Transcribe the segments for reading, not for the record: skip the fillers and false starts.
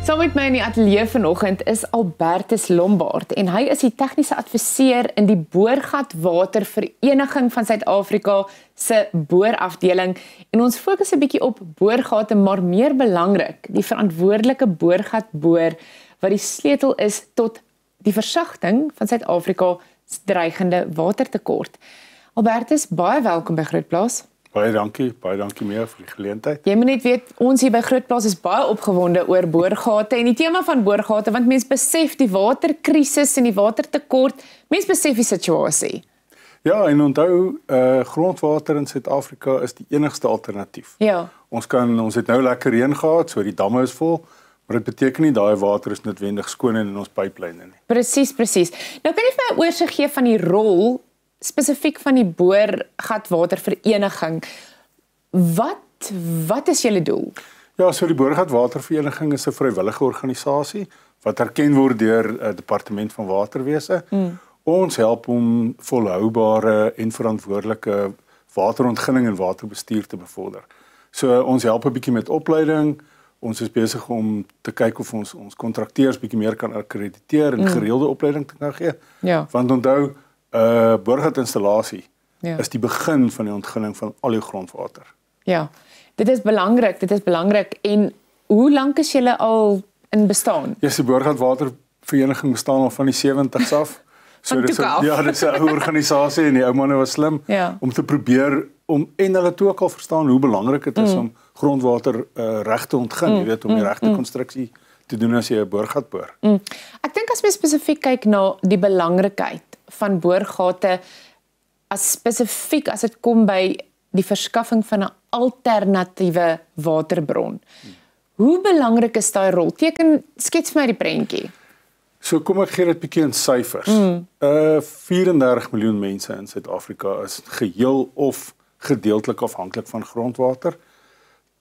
Saam met my in die ateljee vanoggend is Albertus Lombard en hy is die tegniese adviseur in die Boorgatwatervereniging van Suid-Afrika se boorafdeling en ons fokus 'n bietjie op boorgate, maar meer belangrik, die verantwoordelike boorgatboor wat die sleutel is tot die versagting van Suid-Afrika se dreigende watertekort. Albertus, baie welkom by Grootplaas. Baie dankie meer vir die geleentheid. Jy moet net weet, ons hier by Grootplaas is baie opgewonde oor boorgate en die tema van boorgate, want mens besef die waterkrisis en die watertekort, mens besef die situasie. Ja, en onthou, grondwater in Suid-Afrika is die enigste alternatief. Ja. Ons het nou lekker reën gehad, so die damme is vol, maar dit beteken nie daai water is noodwendig skoon in ons pyplyne nie. Presies. Nou kan jy vir my 'n oorsig gee van die rol spesifiek van die Boorgatwatervereniging. Wat is julle doel? Ja, so die Boorgatwatervereniging is 'n vrywillige organisasie wat erken word deur Departement van Waterwese. Ons help om volhoubare en verantwoordelike waterontginning en waterbestuur te bevorder. So ons help 'n bietjie met opleiding. Ons is besig om te kyk of ons kontrakteurs bietjie meer kan akkrediteer en gereelde opleiding te kan gee. Ja. Want onthou, boorgatinstallasie is die begin van die ontginning van al die grondwater. Ja, dit is belangrik. En hoe lank is julle al in bestaan? Ja, die Boorgatwatervereniging bestaan al van die 70's af. Van toe af. Ja, dit is 'n ou organisasie en die ou manne was slim om te probeer en hulle toe ook al verstaan hoe belangrik dit is om grondwater reg te ontgin, jy weet, om die regte konstruksie te doen as jy 'n boorgat boor. Ek dink as mens spesifiek kyk na die belangrikheid van boorgate spesifiek as dit kom by die verskaffing van 'n alternatiewe waterbron. Hoe belangrik is daai rol? Skets vir my die prentjie. So kom ek gee dit bietjie in syfers. 34 miljoen mense in Suid-Afrika is geheel of gedeeltelik afhanklik van grondwater.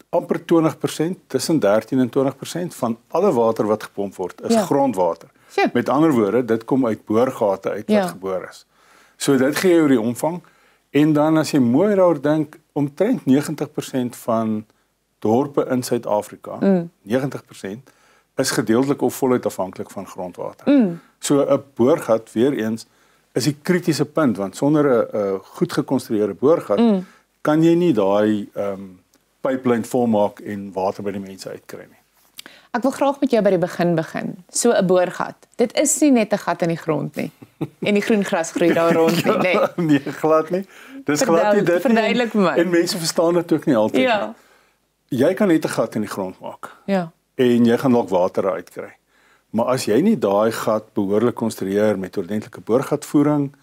Amper 20%, tussen 13 en 20% van alle water wat gepomp word is grondwater. Ja. Met ander woorde, dit kom uit boorgate uit wat geboor is. So dit gee jou die omvang en dan as jy mooi daaroor dink, omtrent 90% van dorpe in Suid-Afrika, 90% is gedeeltelik of voluit afhanklik van grondwater. So 'n boorgat weer eens is die kritiese punt want sonder 'n goed gekonstrueerde boorgat kan jy nie daai pyplyn volmaak en water by die mense uitkry nie. Ek wil graag met jou by die begin. So 'n boorgat. Dit is nie net 'n gat in die grond nie. En die groen gras groei daar rond nie, nee. Nee, glad nie. Dis glad nie dit verduidelik nie. My. En mense verstaan dit ook nie altyd ja. nie. Jy kan net 'n gat in die grond maak. Ja. En jy gaan dalk water uitkry. Maar as jy nie daai gat behoorlik konstrueer met ordentlike boorgatvoering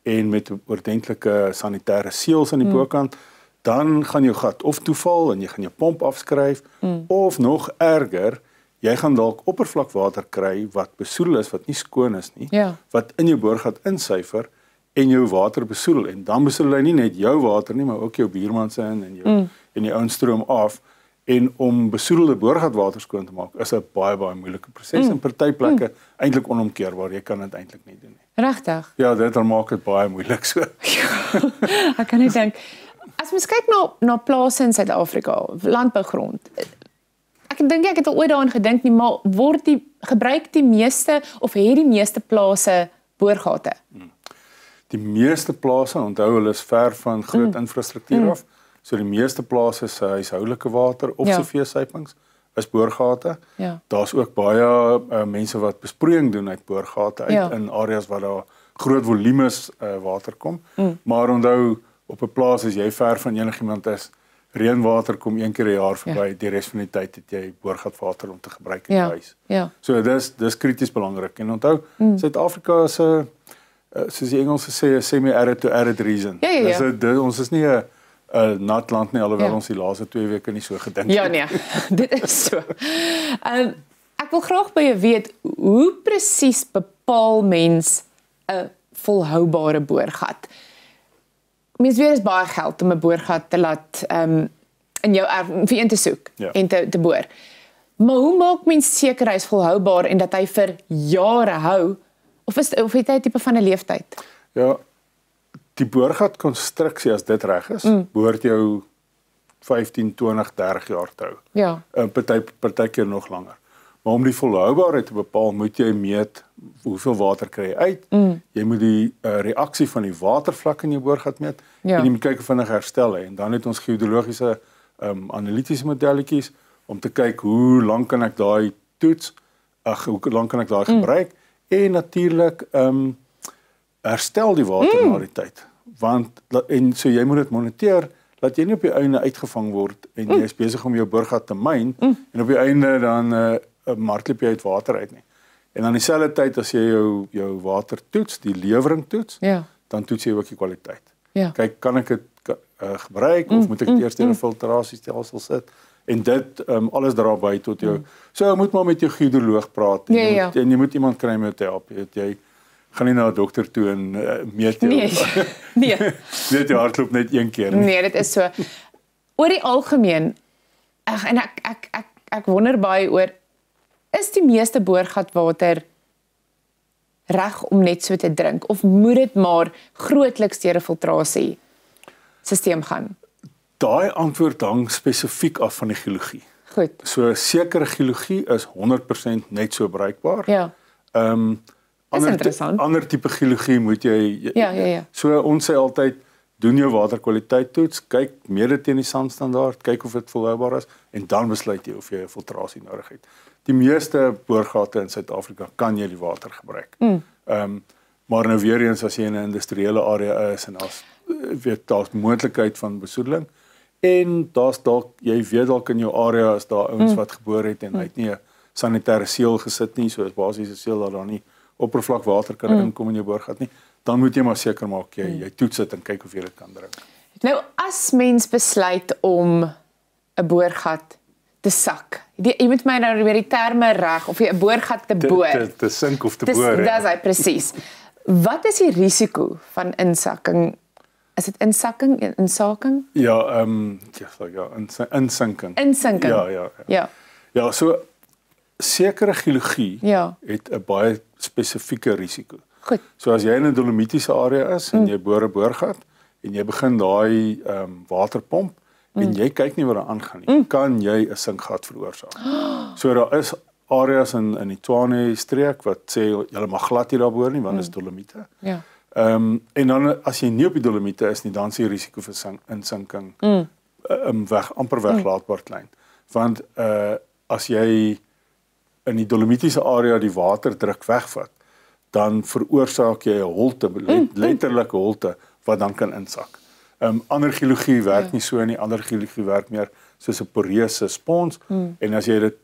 en met ordentlike sanitêre seels aan die bokant, dan gaan jou gat of toeval en jy gaan jou pomp afskryf of nog erger, jy gaan dalk oppervlakwater kry wat besoedel is, wat nie skoon is nie, wat in jou boorgat insyfer en jou water besoedel en dan besoedel hy nie net jou water nie, maar ook jou buurman se en jou own stroom af. En om besoedelde boorgatwater skoon te maak is 'n baie moeilike proses en party plekke eintlik onomkeerbaar. Jy kan dit eintlik nie doen nie. Regtig? Ja, dit maak dit baie moeilik so. Ek kan net dink as mens kyk na plase in Suid-Afrika, landbougrond. Ek dink ek het al ooit daaraan gedink nie, maar gebruik die meeste of het die meeste plase boorgate? Die meeste plase, onthou hulle is ver van groot infrastruktuur af. So die meeste plase se huishoudelike water of se veesypings is boorgate. Ja. Daar's ook baie mense wat besproeiing doen uit boorgate uit in areas waar daar groot volumes water kom. Maar onthou op 'n plaas as jy ver van enigiemand is, reënwater kom een keer 'n jaar verby, die res van die tyd het jy boorgatwater om te gebruik in die huis. Ja. So dis krities belangrik. En onthou, Suid-Afrika is 'n soos die Engelse sê, semi-arid to arid region. Ja. Ons is nie 'n nat land nie, alhoewel ons die laaste 2 weke nie so gedink het. Ja, nee, dit is so. Ek wil graag by jou weet, hoe presies bepaal mens 'n volhoubare boorgat? Mens weet is baie geld om 'n boorgat te laat in jou erf vir een te soek en te boor. Maar hoe maak mens seker hy is volhoubaar en dat hy vir jare hou? Of het hy 'n tipe van 'n leeftyd? Ja, die boorgatkonstruksie as dit reg is, behoort jou 15, 20, 30 jaar te hou. Ja. Partykeer nog langer. Maar om die volhoubaarheid te bepaal, moet jy meet hoeveel water kry jy uit. Jy moet die reaksie van die watervlak in jou boorgat meet en jy moet kyk of vinnig herstel hy. En dan het ons geodologiese analitiese modelletjies om te kyk hoe lank kan ek daai toets, hoe lank kan ek daai gebruik en natuurlik herstel die water na die tyd. Want en so jy moet dit moniteer dat jy nie op die einde uitgevang word en jy is besig om jou boorgat te myn en op die einde dan hardloop jy uit water uit nie. En aan dieselfde tyd as jy jou water toets, die lewering toets, dan toets jy ook die kwaliteit. Kyk, kan ek dit gebruik of moet ek eers 'n filtrasiestelsel sit? En dit alles dra by tot jou. So jy moet maar met jou geodoloog praat en jy moet iemand kry om jou te help. Jy gaan nie na 'n dokter toe en meet jou. Nee. Meet jou hartklop net een keer. Nee, dit is so. Oor die algemeen, en ek wonder baie oor, is die meeste boorgatwater reg om net so te drink of moet dit maar grootliks deur 'n filtrasie stelsel gaan? Daai antwoord hang spesifiek af van die geologie. Goed. So sekere geologie is 100% net so bruikbaar. Ja. Ander tipe geologie moet jy So ons sê altyd doen jou waterkwaliteit toets, kyk meer teen die sandstandaard, kyk of dit volhoubaar is en dan besluit jy of jy 'n filtrasie nodig het. Die meeste boorgate in Suid-Afrika kan jy die water gebruik. Maar nou weer eens as jy in 'n industriële area is en daar's moontlikheid van besoedeling en jy weet dalk in jou area is daar ouens wat geboor het en hy het nie 'n sanitêre seël gesit nie, so is basies 'n seël dat daar nie oppervlakwater kan inkom in jou boorgat nie, dan moet jy maar seker maak jy toets dit en kyk of jy dit kan drink. Nou as mens besluit om 'n boorgat te sak. Jy moet my nou weer die terme reg of jy 'n boorgat te boor. Te sink of te boor. Dis hy presies. Wat is die risiko van insakking? Is dit insakking, insaking? Ja, insinking. Insinking. Ja. Ja, so sekere geologie het 'n baie spesifieke risiko. Goed. So as jy in 'n dolomitiese area is en jy boor 'n boorgat en jy begin daai waterpomp en jy kyk nie wat daar aangaan nie, kan jy 'n sinkgat veroorsaak. So daar is areas in die Tshwane streek wat sê jy mag glad nie daar boor nie want dit is dolomiete. Ja. En dan as jy nie op die dolomiete is nie, dan is die risiko vir insinking amper weglaatbaar klein. Want as jy in die dolomitiese area die waterdruk wegvat, dan veroorsaak jy 'n holte, letterlike holte wat dan kan insak. Ander geologie werk nie so nie, ander geologie werk meer soos 'n poreuse spons en as jy dit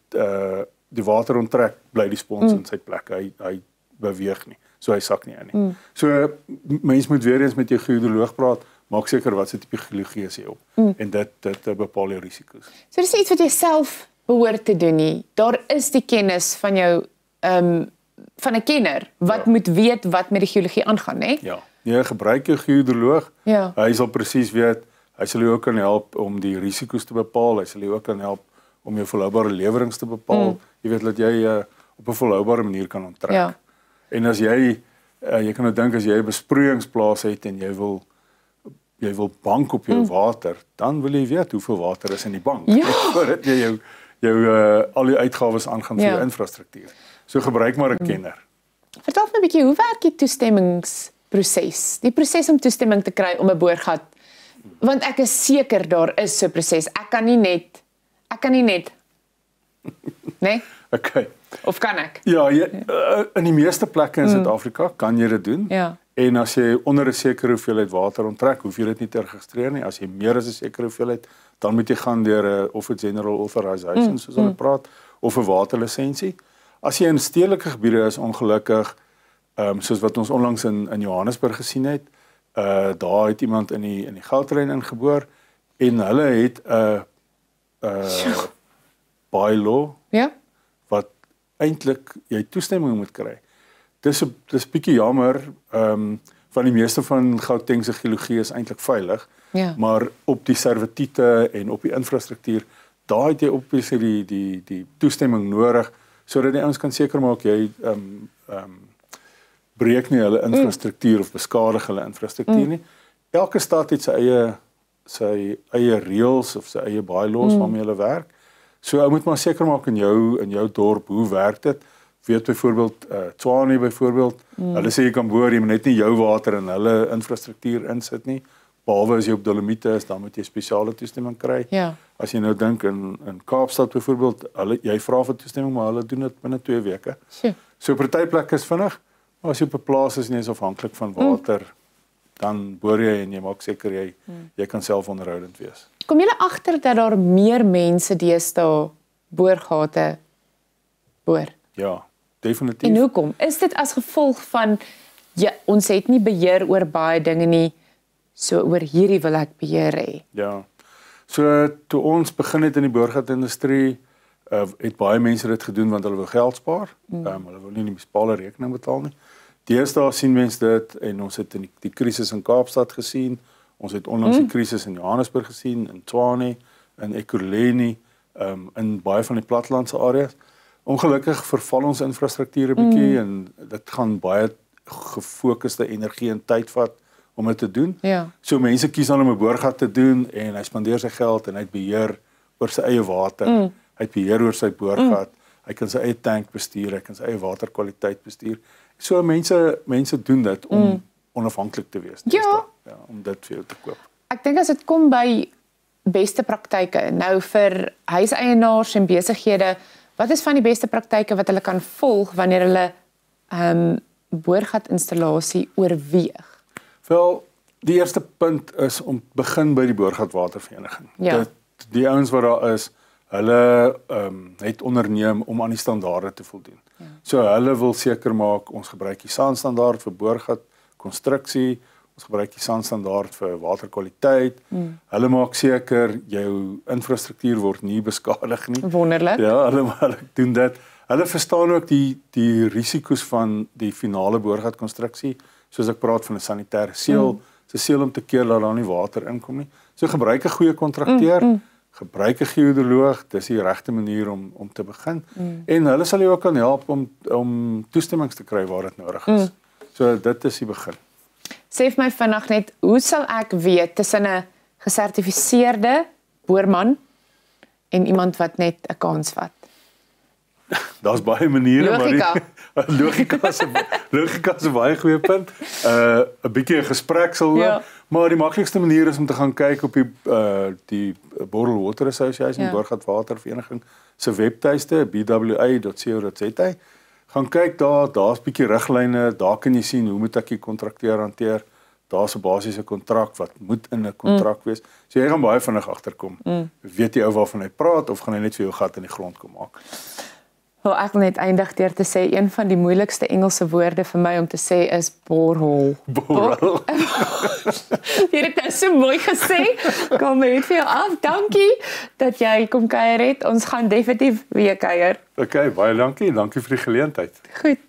die water onttrek, bly die spons in sy plek. Hy beweeg nie. So hy sak nie in nie. So mens moet weer eens met jou geodoloog praat, maak seker wat se tipe geologie is jy op en dit bepaal jou risiko's. So dis iets wat jy self behoort te doen nie. Daar is die kennis van jou van 'n kenner wat moet weet wat met die geologie aangaan, hè? Ja. Jy gebruik jou geodoloog. Ja. Hy sal presies weet, hy sal jou ook kan help om die risiko's te bepaal, hy sal jou ook kan help om jou volhoubare lewerings te bepaal. Jy weet dat jy op 'n volhoubare manier kan onttrek. Ja. En as jy kan nou dink as jy 'n besproeiingsplaas het en jy wil bank op jou water, dan wil jy weet hoeveel water is in die bank. Voordat jy jou al die uitgawes aangaan vir jou infrastruktuur. So gebruik maar 'n kenner. Vertel my 'n bietjie, hoe werk die toestemmingsproses? Die proses om toestemming te kry om 'n boorgat, want ek is seker daar is so 'n proses. Ek kan nie net nee? Okay. Of kan ek? Ja, in die meeste plekke in Suid-Afrika kan jy dit doen. Ja. En as jy onder 'n sekere hoeveelheid water onttrek, hoef jy dit nie te registreer nie. As jy meer as 'n sekere hoeveelheid, dan moet jy gaan deur 'n of 'n general authorization soos hulle praat, of 'n waterlisensie. As jy in stedelike gebiede is, ongelukkig, soos wat ons onlangs in Johannesburg gesien het, daar het iemand in die goudterrein ingeboor en hulle het 'n bylaw wat eintlik jy toestemming moet kry. Dis bietjie jammer, van die meeste van Gauteng se geologie is eintlik veilig, maar op die servitute en op die infrastruktuur, daar het jy obviously die toestemming nodig sodat die ouens kan seker maak jy breek nie hulle infrastruktuur of beskadig hulle infrastruktuur nie. Elke stad het sy eie reëls of sy eie bylaws waarmee hulle werk. So ou moet maar seker maak in jou dorp hoe werk dit? Weet byvoorbeeld Tshwane byvoorbeeld, hulle sê jy kan boor, jy moet net nie jou water in hulle infrastruktuur insit nie. Behalwe as jy op Dolomiete is, dan moet jy spesiale toestemming kry. Ja. As jy nou dink in Kaapstad byvoorbeeld, jy vra vir toestemming, maar hulle doen dit binne 2 weke. Sjoe. So party plekke is vinnig, maar as jy op 'n plaas is en jy is afhanklik van water, dan boor jy en jy maak seker jy kan self onderhoudend wees. Kom julle agter dat daar meer mense deesdae boorgate boor? Ja, definitief. En hoekom? Is dit as gevolg van ons het nie beheer oor baie dinge nie, so oor hierdie wil ek beheer hê? Ja. So toe ons begin het in die boorgatindustrie, het baie mense dit gedoen want hulle wil geld spaar. Hulle wil nie die munisipale rekening betaal nie. Deesdae sien mense dit en ons het in die krisis in Kaapstad gesien. Ons het onlangs die krisis in Johannesburg gesien, in Tshwane, in Ekurhuleni, in baie van die plattelandse areas. Ongelukkig verval ons infrastruktuur 'n bietjie en dit gaan baie gefokusde energie en tyd vat om dit te doen. Ja. So mense kies dan om 'n boorgat te doen en hy spandeer sy geld en hy het beheer oor sy eie water. Hy het beheer oor sy boorgat. Hy kan sy eie tank bestuur, hy kan sy eie waterkwaliteit bestuur. So mense doen dit om onafhanklik te wees. Ja. Ja, om dit vir jou te koop. Ek dink as dit kom by beste praktyke, nou vir huiseienaars en besighede, wat is van die beste praktyke wat hulle kan volg wanneer hulle boorgatinstallasie oorweeg? Wel, die eerste punt is om begin by die boorgatwatervereniging. Ja. Die ouens wat daar is, hulle het onderneem om aan die standaarde te voldoen. Ja. So hulle wil seker maak ons gebruik die SAN standaard vir boorgatkonstruksie, ons gebruik die SAN standaard vir waterkwaliteit. Hulle maak seker jou infrastruktuur word nie beskadig nie. Wonderlik. Ja, hulle doen dit. Hulle verstaan ook die risiko's van die finale boorgatkonstruksie, soos ek praat van 'n sanitêre seël, 'n seël om te keer dat daar nie water inkom nie. So gebruik 'n goeie kontrakteur, gebruik 'n geodoloog, dis die regte manier om te begin. En hulle sal jou ook kan help om toestemmings te kry waar dit nodig is. So dit is die begin. Sê vir my vinnig net, hoe sal ek weet tussen 'n gesertifiseerde boorman en iemand wat net 'n kans vat? Daar's baie maniere, Logika. maar logika is 'n baie goeie punt. 'n bietjie 'n gesprek sal loop, maar die maklikste manier is om te gaan kyk op die Bottled Water Association, Boorgatwatervereniging se webtuiste bwa.co.za. Gaan kyk daar's bietjie riglyne, daar kan jy sien hoe moet ek die kontrakteur hanteer. Daar's 'n basiese kontrak wat moet in 'n kontrak wees. So jy gaan baie vinnig agterkom. Weet jy ou waarvan hy praat of gaan hy net vir jou gat in die grond kom maak? Wel, ek wil net eindig deur te sê een van die moeilikste Engelse woorde vir my om te sê is borehole. Borehole. Jy het dit so mooi gesê. Kom net vir jou af. Dankie dat jy kom kuier het. Ons gaan definitief weer kuier. Okay, baie dankie. Dankie vir die geleentheid. Goed.